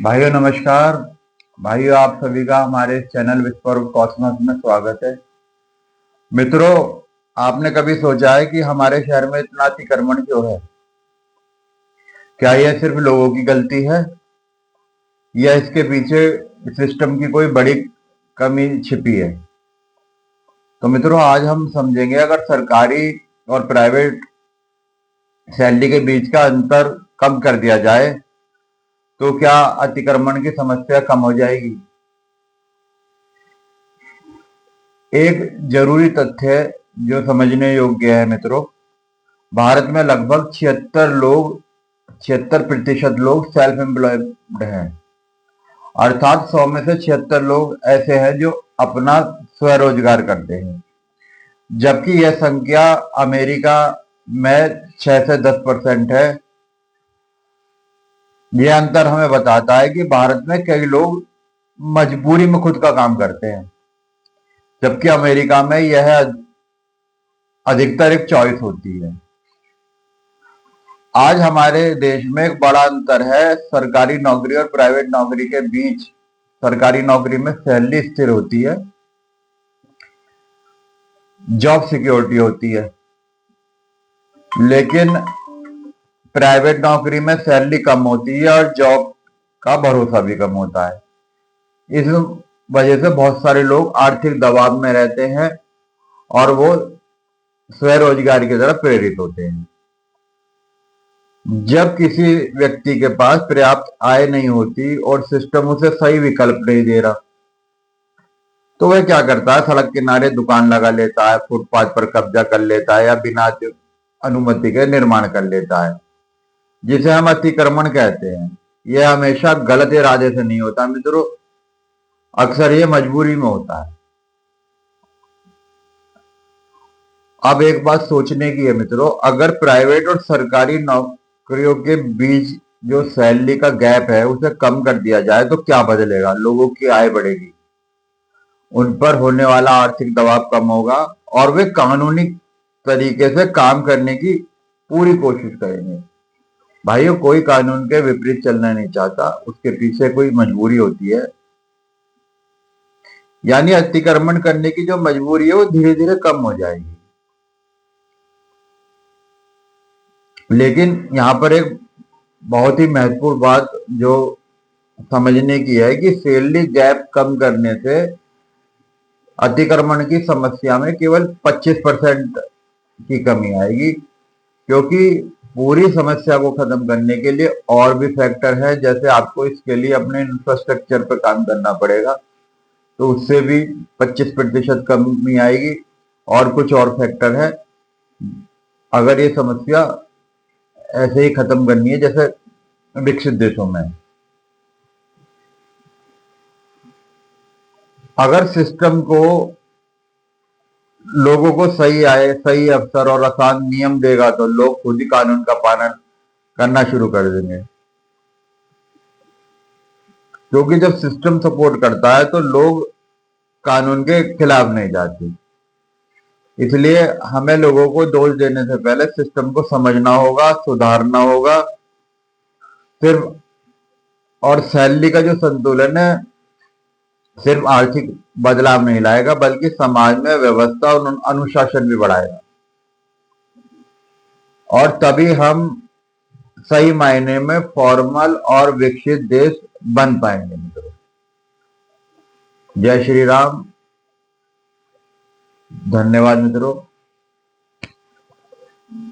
भाइयों नमस्कार। भाइयों आप सभी का हमारे चैनल विस्पर ऑफ कॉस्मोस में स्वागत है। मित्रों, आपने कभी सोचा है कि हमारे शहर में इतना अतिक्रमण क्यों है? क्या यह सिर्फ लोगों की गलती है या इसके पीछे सिस्टम की कोई बड़ी कमी छिपी है? तो मित्रों, आज हम समझेंगे अगर सरकारी और प्राइवेट सैलरी के बीच का अंतर कम कर दिया जाए तो क्या अतिक्रमण की समस्या कम हो जाएगी। एक जरूरी तथ्य जो समझने योग्य है मित्रों, भारत में लगभग 76% लोग सेल्फ एम्प्लॉयड हैं। अर्थात 100 में से 76 लोग ऐसे हैं जो अपना स्वरोजगार करते हैं, जबकि यह संख्या अमेरिका में 6 से 10% है। यह अंतर हमें बताता है कि भारत में कई लोग मजबूरी में खुद का काम करते हैं, जबकि अमेरिका में यह अधिकतर एक चॉइस होती है। आज हमारे देश में एक बड़ा अंतर है सरकारी नौकरी और प्राइवेट नौकरी के बीच। सरकारी नौकरी में सैलरी स्थिर होती है, जॉब सिक्योरिटी होती है, लेकिन प्राइवेट नौकरी में सैलरी कम होती है और जॉब का भरोसा भी कम होता है। इस वजह से बहुत सारे लोग आर्थिक दबाव में रहते हैं और वो स्वरोजगार की तरफ प्रेरित होते हैं। जब किसी व्यक्ति के पास पर्याप्त आय नहीं होती और सिस्टम उसे सही विकल्प नहीं दे रहा, तो वह क्या करता है? सड़क किनारे दुकान लगा लेता है, फुटपाथ पर कब्जा कर लेता है या बिना अनुमति के निर्माण कर लेता है, जिसे हम अतिक्रमण कहते हैं। यह हमेशा गलत इरादे से नहीं होता मित्रों, अक्सर यह मजबूरी में होता है। अब एक बात सोचने की है मित्रों, अगर प्राइवेट और सरकारी नौकरियों के बीच जो सैलरी का गैप है उसे कम कर दिया जाए तो क्या बदलेगा? लोगों की आय बढ़ेगी, उन पर होने वाला आर्थिक दबाव कम होगा और वे कानूनी तरीके से काम करने की पूरी कोशिश करेंगे। भाइयों, कोई कानून के विपरीत चलना नहीं चाहता, उसके पीछे कोई मजबूरी होती है। यानी अतिक्रमण करने की जो मजबूरी है वो धीरे धीरे कम हो जाएगी। लेकिन यहाँ पर एक बहुत ही महत्वपूर्ण बात जो समझने की है कि सैलरी गैप कम करने से अतिक्रमण की समस्या में केवल 25% की कमी आएगी, क्योंकि पूरी समस्या को खत्म करने के लिए और भी फैक्टर है। जैसे आपको इसके लिए अपने इंफ्रास्ट्रक्चर पर काम करना पड़ेगा, तो उससे भी 25% कमी आएगी और कुछ और फैक्टर है। अगर ये समस्या ऐसे ही खत्म करनी है जैसे विकसित देशों में, अगर सिस्टम को लोगों को सही आए, सही अवसर और आसान नियम देगा तो लोग खुद ही कानून का पालन करना शुरू कर देंगे। क्योंकि जब सिस्टम सपोर्ट करता है तो लोग कानून के खिलाफ नहीं जाते। इसलिए हमें लोगों को दोष देने से पहले सिस्टम को समझना होगा, सुधारना होगा। सिर्फ और सैलरी का जो संतुलन है सिर्फ आर्थिक बदलाव नहीं लाएगा, बल्कि समाज में व्यवस्था और अनुशासन भी बढ़ाएगा। और तभी हम सही मायने में फॉर्मल और विकसित देश बन पाएंगे मित्रों। जय श्री राम। धन्यवाद मित्रों।